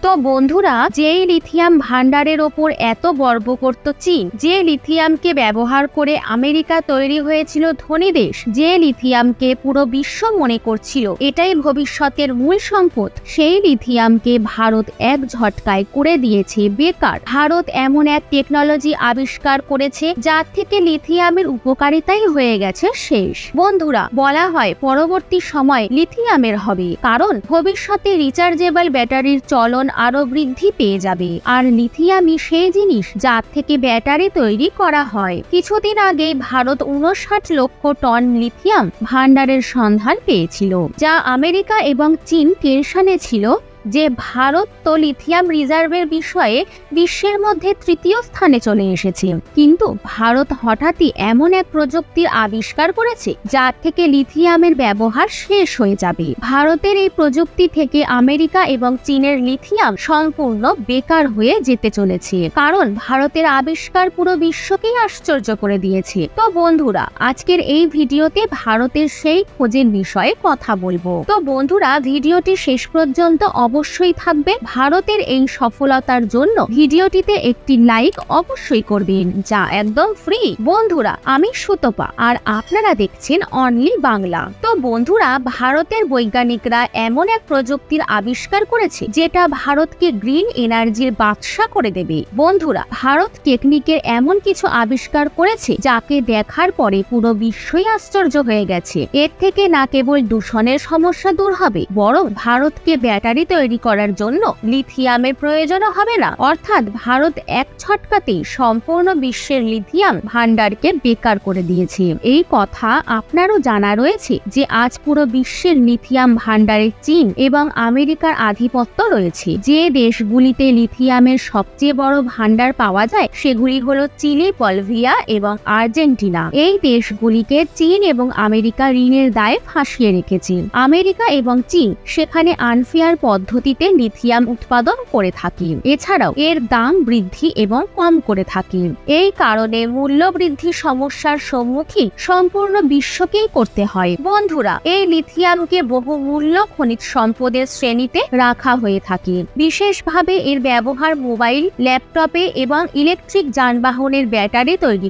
তো বন্ধুরা, যেই লিথিয়াম ভান্ডারের ওপর এত গর্ব করত চীন, যে লিথিয়ামকে ব্যবহার করে আমেরিকা তৈরি হয়েছিল ধনী দেশ, যে লিথিয়ামকে পুরো বিশ্ব মনে করছিল এটাই ভবিষ্যতের মূল সম্পদ, সেই লিথিয়ামকে ভারত এক ঝটকায় করে দিয়েছে বেকার। ভারত এমন এক টেকনোলজি আবিষ্কার করেছে যার থেকে লিথিয়ামের উপকারিতাই হয়ে গেছে শেষ। বন্ধুরা, বলা হয় পরবর্তী সময় লিথিয়ামের হবে, কারণ ভবিষ্যতে রিচার্জেবল ব্যাটারির চলন আরো বৃদ্ধি পেয়ে যাবে। আর লিথিয়ামই সেই জিনিস যার থেকে ব্যাটারি তৈরি করা হয়। কিছুদিন আগে ভারত 59 লক্ষ টন লিথিয়াম ভান্ডারের সন্ধান পেয়েছিল, যা আমেরিকা এবং চীন টেনশনে ছিল যে ভারত তো লিথিয়াম রিজার্ভের বিষয়ে বিশ্বের মধ্যে তৃতীয় স্থানে চলে এসেছে। কিন্তু ভারত হঠাৎই এমন এক প্রযুক্তির আবিষ্কার করেছে যার থেকে লিথিয়ামের ব্যবহার শেষ হয়ে যাবে। ভারতের এই প্রযুক্তি থেকে আমেরিকা এবং চীনের লিথিয়াম সম্পূর্ণ বেকার হয়ে যেতে চলেছে, কারণ ভারতের আবিষ্কার পুরো বিশ্বকেই আশ্চর্য করে দিয়েছে। তো বন্ধুরা, আজকের এই ভিডিওতে ভারতের সেই খোঁজের বিষয়ে কথা বলবো। তো বন্ধুরা, ভিডিওটি শেষ পর্যন্ত অবশ্যই থাকবে। ভারতের এই সফলতার জন্য ভিডিওটিতে একটি লাইক অবশ্যই করবেন, যা একদম ফ্রি। বন্ধুরা, আমি সুতপা আর আপনারা দেখছেন অনলি বাংলা। তো বন্ধুরা, ভারতের বৈজ্ঞানিকরা এমন এক প্রযুক্তির আবিষ্কার করেছে যেটা ভারতকে গ্রিন এনার্জির বাদশা করে দেবে। বন্ধুরা, ভারত টেকনিকের এমন কিছু আবিষ্কার করেছে যাকে দেখার পরে পুরো বিশ্বই আশ্চর্য হয়ে গেছে। এর থেকে না কেবল দূষণের সমস্যা দূর হবে, বরং ভারতকে ব্যাটারি তৈরি করার জন্য লিথিয়ামের প্রয়োজনও হবে না। অর্থাৎ ভারত এক ছটকাতেই সম্পূর্ণ বিশ্বের লিথিয়াম ভান্ডারকে বেকার করে দিয়েছে। এই কথা আপনারও জানা রয়েছে যে আজ পুরো বিশ্বের লিথিয়াম ভান্ডারে চীন এবং আমেরিকার আধিপত্য রয়েছে। যে দেশগুলিতে লিথিয়ামের সবচেয়ে বড় ভান্ডার পাওয়া যায় সেগুলি হলো চিলি, বলিভিয়া এবং আর্জেন্টিনা। এই দেশগুলিকে চীন এবং আমেরিকা ঋণের দায়ে ফাঁসিয়ে রেখেছে। আমেরিকা এবং চীন সেখানে আনফেয়ার পদ্ধতিতে লিথিয়াম উৎপাদন করে থাকি। এছাড়াও এর দাম বৃদ্ধি এবং কম করে থাকি। এই কারণে মূল্য বৃদ্ধি সমস্যার সম্মুখীন সম্পূর্ণ বিশ্বকেই করতে হয়। বন্ধুরা, এই লিথিয়ামকে বহুমূল্য খনিজ সম্পদের শ্রেণীতে রাখা হয়ে থাকে। বিশেষভাবে এর ব্যবহার মোবাইল, ল্যাপটপে এবং ইলেকট্রিক যানবাহনের ব্যাটারি তৈরি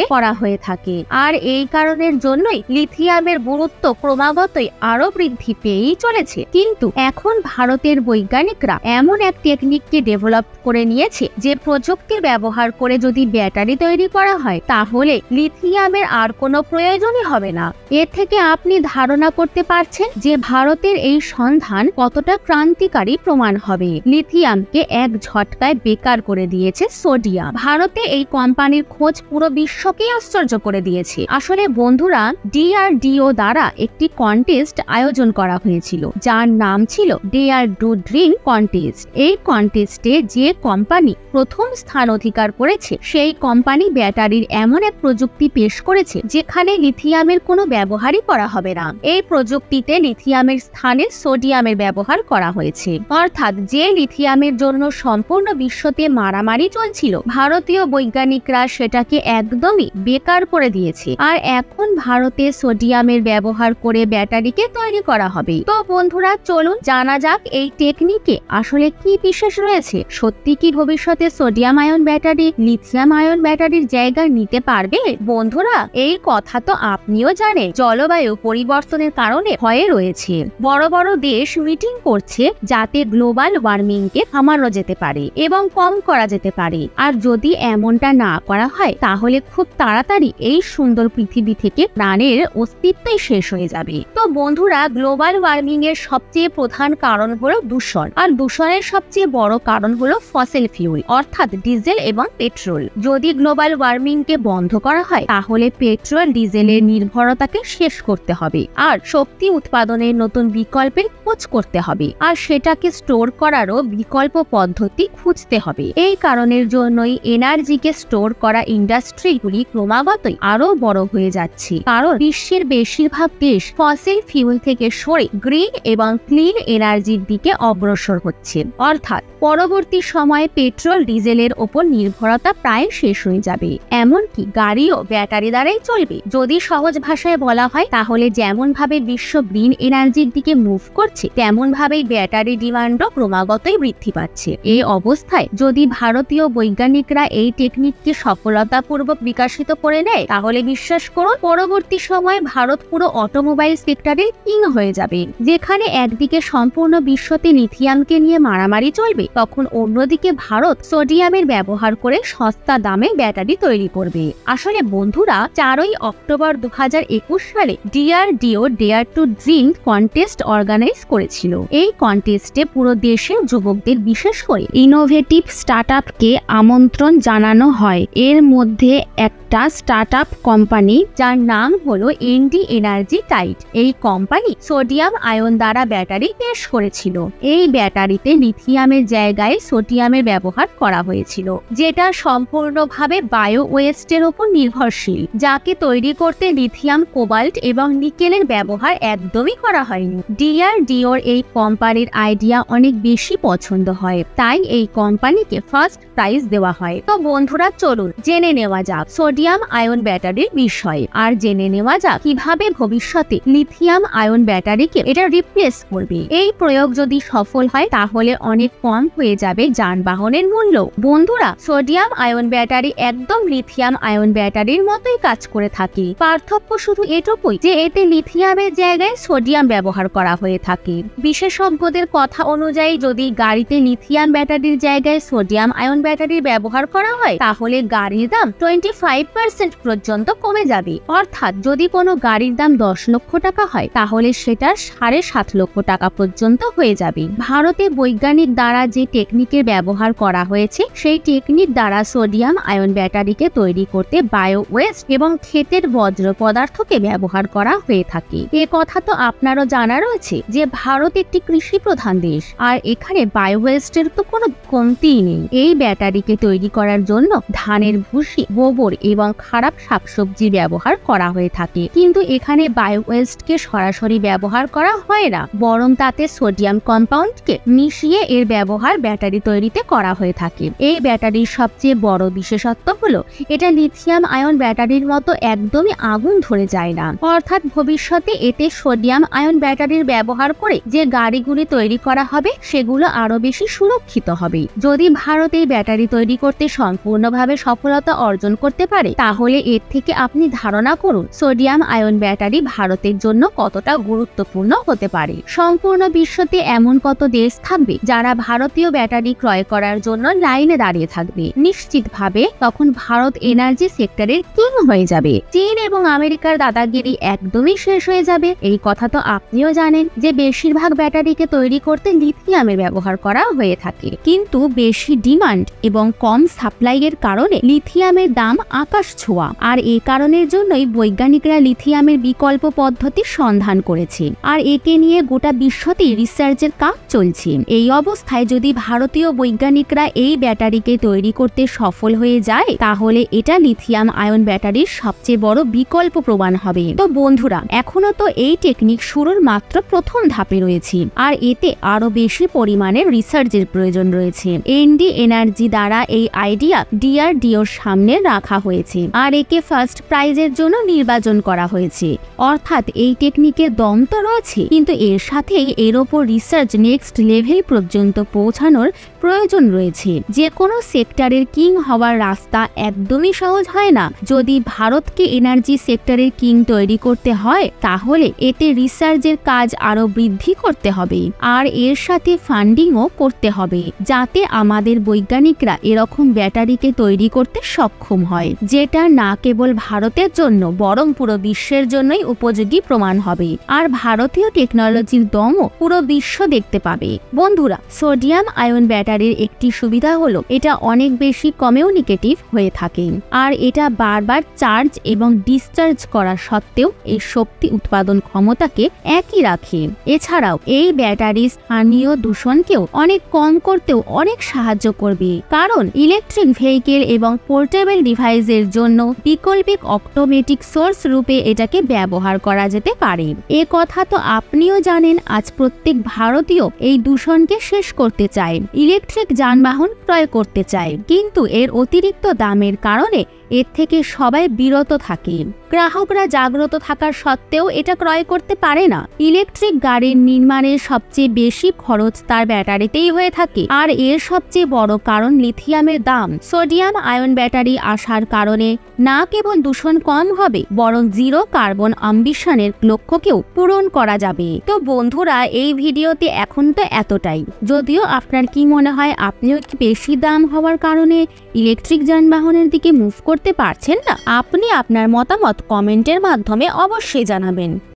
করা হয়ে থাকে। আর এই কারণের জন্যই লিথিয়ামের গুরুত্ব ক্রমাগতই আরো বৃদ্ধি পেয়েই চলেছে। কিন্তু এখন ভারতের বৈজ্ঞানিকরা এমন এক টেকনিককে ডেভেলপ করে নিয়েছে যে প্রযুক্তি ব্যবহার করে যদি ব্যাটারি তৈরি করা হয় তাহলে লিথিয়ামের আর কোনো প্রয়োজনই হবে না। এর থেকে আপনি ধারণা করতে পারছেন যে ভারতের এই সন্ধান কতটা ক্রান্তিকারী প্রমাণ হবে। লিথিয়ামকে এক ঝটকায় বেকার করে দিয়েছে সোডিয়াম। ভারতে এই কোম্পানির খোঁজ পুরো বিশ্বকেই আশ্চর্য করে দিয়েছে। আসলে বন্ধুরা, DRDO দ্বারা একটি কন্টেস্ট আয়োজন করা হয়েছিল যার নাম ছিল ডেয়ার ডু ড্রিম কন্টেস্ট। এই কন্টেস্টে যে কোম্পানি প্রথম স্থান অধিকার করেছে সেই কোম্পানি ব্যাটারির এমন এক প্রযুক্তি পেশ করেছে যেখানে লিথিয়ামের কোনো ব্যবহারই করা হবে না। এই প্রযুক্তিতে লিথিয়ামের স্থানে সোডিয়ামের ব্যবহার করা হয়েছে। অর্থাৎ যে লিথিয়ামের জন্য সম্পূর্ণ বিশ্বতে মারামারি চলছিল, ভারতীয় বৈজ্ঞানিকরা সেটাকে একদমই বেকার করে দিয়েছে। আর এখন ভারতে সোডিয়ামের ব্যবহার করে ব্যাটারিকে তৈরি করা হবে। তো বন্ধুরা, চলুন জানা যাক এই টেকনিকে আসলে কি বিশেষ রয়েছে। সত্যি কি ভবিষ্যতে sodium ion battery lithium ion ব্যাটারির জায়গা নিতে পারবে? বন্ধুরা, এই কথা তো আপনিও জানেন, জলবায়ু পরিবর্তনের কারণে ভয়ে রয়েছে। বড় বড় দেশ মিটিং করছে যাতে গ্লোবাল ওয়ার্মিং কে থামানো যেতে পারে এবং কম করা যেতে পারে। আর যদি এমনটা না করা হয় তাহলে খুব তাড়াতাড়ি এই সুন্দর পৃথিবী থেকে প্রাণের অস্তিত্বই শেষ হয়ে যাবে। তো বন্ধুরা, গ্লোবাল ওয়ার্মিং এর সবচেয়ে প্রধান কারণ হলো দূষণ। আর দূষণের সবচেয়ে বড় কারণ হলো ফসিল ফিউল, অর্থাৎ ডিজেল এবং পেট্রোল। যদি গ্লোবাল ওয়ার্মিং কে বন্ধ করা হয় তাহলে পেট্রোল ডিজেলের নির্ভরতাকে শেষ করতে হবে আর শক্তি উৎপাদনের নতুন বিকল্পের খোঁজ করতে হবে। আর সেটাকে স্টোর করারও বিকল্প পদ্ধতি খুঁজতে হবে। এই কারণের জন্যই এনার্জিকে স্টোর করা ইন্ডাস্ট্রিগুলি ক্রমাগতই আরো বড় হয়ে যাচ্ছে, কারণ বিশ্বের বেশিরভাগ দেশ ফসিল ফিউল থেকে সরে গ্রিন এবং ক্লিন এনার্জির দিকে দিকে অগ্রসর হচ্ছে। অর্থাৎ পরবর্তী সময়ে পেট্রোল ডিজেলের ওপর নির্ভরতা প্রায় শেষ হয়ে যাবে। এমনকি গাড়িও ব্যাটারি দ্বারাই চলবে। যদি সহজ ভাষায় বলা হয় তাহলে যেমন ভাবে বিশ্ব গ্রিন এনার্জির দিকে মুভ করছে তেমন ভাবেই ব্যাটারি ডিমান্ডও ক্রমাগতই বৃদ্ধি পাচ্ছে। এই অবস্থায় যদি ভারতীয় বৈজ্ঞানিকরা এই টেকনিককে সফলতাপূর্বক বিকশিত করে নেয় তাহলে বিশ্বাস করুন পরবর্তী সময়ে ভারত পুরো অটোমোবাইল সেক্টরের কিং হয়ে যাবে। যেখানে একদিকে সম্পূর্ণ বিশ্বতে লিথিয়ামকে নিয়ে মারামারি চলবে, তখন অন্যদিকে ভারত সোডিয়ামের ব্যবহার করে সস্তা দামে ব্যাটারি তৈরি করবে। আসলে বন্ধুরা, 4 অক্টোবর 2021 সালে DRDO dare to dream contest organize করেছিল। এই কন্টেস্টে পুরো দেশের যুবকদের বিশেষ করে ইনোভেটিভ স্টার্টআপকে আমন্ত্রণ জানানো হয়। এর মধ্যে একটা স্টার্টআপ কোম্পানি যার নাম হলো ND এনার্জি টাইড। এই কোম্পানি সোডিয়াম আয়ন দ্বারা ব্যাটারি পেশ করেছিল। এই ব্যাটারিতে লিথিয়ামের জায়গায় সোডিয়ামের ব্যবহার করা হয়েছিল, যেটা সম্পূর্ণভাবে বায়ো ওয়েস্টের উপর নির্ভরশীল, যাকে তৈরি করতে লিথিয়াম, কোবাল্ট এবং নিকেলের ব্যবহার একদমই করা হয়নি। DRDOর এই কোম্পানির আইডিয়া অনেক বেশি পছন্দ হয়, তাই এই কোম্পানিকে ফার্স্ট প্রাইজ দেওয়া হয়। তো বন্ধুরা, চলুন জেনে নেওয়া যাক সোডিয়াম আয়ন ব্যাটারির বিষয়ে, আর জেনে নেওয়া যাক কিভাবে ভবিষ্যতে লিথিয়াম আয়ন ব্যাটারিকে এটা রিপ্লেস করবে। এই প্রয়োগ যদি সফল হয় তাহলে অনেক কম হয়ে যাবে যানবাহনের মূল্য। বন্ধুরা, সোডিয়াম আয়ন ব্যাটারি একদম লিথিয়াম আয়ন ব্যাটারির মতোই কাজ করে থাকে। পার্থক্য শুধু এটুকুই যে এতে লিথিয়ামের জায়গায় সোডিয়াম ব্যবহার করা হয়ে থাকে। বিশেষজ্ঞদের কথা অনুযায়ী যদি গাড়িতে লিথিয়াম ব্যাটারির জায়গায় সোডিয়াম আয়ন ব্যাটারির ব্যবহার করা হয় তাহলে গাড়ির দাম 25% পর্যন্ত কমে যাবে। অর্থাৎ যদি কোনো গাড়ির দাম 10 লক্ষ টাকা হয় তাহলে সেটা 7.5 লক্ষ টাকা পর্যন্ত হয়ে যাবে। ভারতে বৈজ্ঞানিক দ্বারা যে টেকনিকের ব্যবহার করা হয়েছে সেই টেকনিক দ্বারা সোডিয়াম আয়ন ব্যাটারিকে তৈরি করতে বায়ো ওয়েস্ট এবং ক্ষেতের বজ্র পদার্থকে ব্যবহার করা হয়ে থাকে। এ কথা তো আপনারও জানা রয়েছে যে ভারত একটি কৃষি প্রধান দেশ, আর এখানে বায়ো ওয়েস্টের তো কোনো কমতিই নেই। এই ব্যাটারিকে তৈরি করার জন্য ধানের ভুসি, গোবর এবং খারাপ শাকসবজি ব্যবহার করা হয়ে থাকে, কিন্তু এখানে বায়ো ওয়েস্টকে সরাসরি ব্যবহার করা হয় না, বরং তাতে সোডিয়াম কম্পাউন্ডকে মিশিয়ে এর ব্যবহার ব্যাটারি তৈরিতে করা হয়ে থাকে। এই ব্যাটারির সবচেয়ে বড় বিশেষত্ব হলো এটা লিথিয়াম আয়ন ব্যাটারির মতো একদমই আগুন ধরে যায় না। অর্থাৎ ভবিষ্যতে এতে সোডিয়াম আয়ন ব্যাটারির ব্যবহার করে যে গাড়িগুলি তৈরি করা হবে সেগুলো আরো বেশি সুরক্ষিত হবে। যদি ভারত এই ব্যাটারি তৈরি করতে সম্পূর্ণভাবে সফলতা অর্জন করতে পারে তাহলে এর থেকে আপনি ধারণা করুন সোডিয়াম আয়ন ব্যাটারি ভারতের জন্য কতটা গুরুত্বপূর্ণ হতে পারে। সম্পূর্ণ বিশ্বতে এমন কত দেশ থাকবে যারা ভারতীয় ব্যাটারি ক্রয় করার জন্য লাইনে দাঁড়িয়ে থাকবে। নিশ্চিতভাবে তখন ভারত এনার্জি সেক্টরের কিং হয়ে যাবে। চীন এবং আমেরিকার দাদাগিরি একদমই শেষ হয়ে যাবে। এই কথা তো আপনিও জানেন যে বেশিরভাগ ব্যাটারিকে তৈরি করতে লিথিয়ামের ব্যবহার করা হয়ে থাকে, কিন্তু বেশি ডিমান্ড এবং কম সাপ্লাই এর কারণে লিথিয়ামের দাম আকাশ ছোঁয়া। আর এই কারণের জন্যই বৈজ্ঞানিকরা লিথিয়ামের বিকল্প পদ্ধতির সন্ধান করেছে, আর একে নিয়ে গোটা বিশ্বতেই রিসার্চের কাজ চলছে। এই অবস্থায় যদি ভারতীয় বৈজ্ঞানিকরা এই ব্যাটারিকে তৈরি করতে সফল হয়ে যায় তাহলে এটা লিথিয়াম আয়ন ব্যাটারির সবচেয়ে বড় বিকল্প প্রমাণ হবে। তো বন্ধুরা, এখনো তো এই টেকনিক শুরুর মাত্র প্রথম ধাপে রয়েছে, আর এতে আরো বেশি পরিমাণের রিসার্চের প্রয়োজন রয়েছে। ND এনার্জি দ্বারা এই আইডিয়া DRDOর সামনে রাখা হয়েছে, আর একে ফার্স্ট প্রাইজের জন্য নির্বাচন করা হয়েছে। অর্থাৎ এই টেকনিকের দম তো রয়েছে, কিন্তু এর সাথেই এর ওপর রিসার্চ নেক্সট লেভেল পর্যন্ত পৌঁছানোর প্রয়োজন রয়েছে। যে কোনো সেক্টরের কিং হওয়ার রাস্তা একদমই সহজ হয় না। যদি ভারতকে এনার্জি সেক্টরের কিং তৈরি করতে হয় তাহলে এতে রিসার্চের কাজ আরো বৃদ্ধি করতে হবে, আর এর সাথে ফান্ডিংও করতে হবে, যাতে আমাদের বৈজ্ঞানিকরা এরকম ব্যাটারিকে তৈরি করতে সক্ষম হয়, যেটা না কেবল ভারতের জন্য বরং পুরো বিশ্বের জন্যই উপযোগী প্রমাণ হবে। আর ভারতীয় টেকনোলজির দমও পুরো বিশ্ব দেখতে পাবে। বন্ধুরা, সোডিয়াম আয়ন ব্যাটারির একটি সুবিধা হলো এটা অনেক বেশি কমিউনিকেটিভ হয়ে থাকে, আর এটা বারবার চার্জ এবং ডিসচার্জ করা সত্ত্বেও এই শক্তি উৎপাদন ক্ষমতাকে একই রাখে। এছাড়াও এই ব্যাটারি স্থানীয় দূষণকেও অনেক কম করতেও অনেক সাহায্য করবে, কারণ ইলেকট্রিক ভেহিকেল এবং পোর্টেবল ডিভাইসের তেলের জন্য বৈকল্পিক অটোমেটিক সোর্স রূপে এটাকে ব্যবহার করা যেতে পারে। এ কথা তো আপনিও জানেন, আজ প্রত্যেক ভারতীয় এই দূষণকে শেষ করতে চায়, ইলেকট্রিক যানবাহন ক্রয় করতে চায়, কিন্তু এর অতিরিক্ত দামের কারণে এর থেকে সবাই বিরত থাকে। গ্রাহকরা জাগ্রত থাকার সত্ত্বেও এটা ক্রয় করতে পারে না। ইলেকট্রিক গাড়ির নির্মাণের সবচেয়ে বেশি খরচ তার ব্যাটারিতেই হয়ে থাকে, আর এর সবচেয়ে বড় কারণ লিথিয়ামের দাম। সোডিয়াম আয়ন ব্যাটারি আসার কারণে না কেবল দূষণ কম হবে, বরং জিরো কার্বন অ্যাম্বিশনের লক্ষ্যকেও পূরণ করা যাবে। তো বন্ধুরা, এই ভিডিওতে এখন তো এতটাই। যদিও আপনার কি মনে হয়, আপনিও কি বেশি দাম হওয়ার কারণে ইলেকট্রিক যানবাহনের দিকে মুভ করতে পারছেন না? আপনি আপনার মতামত কমেন্টের মাধ্যমে অবশ্যই জানাবেন।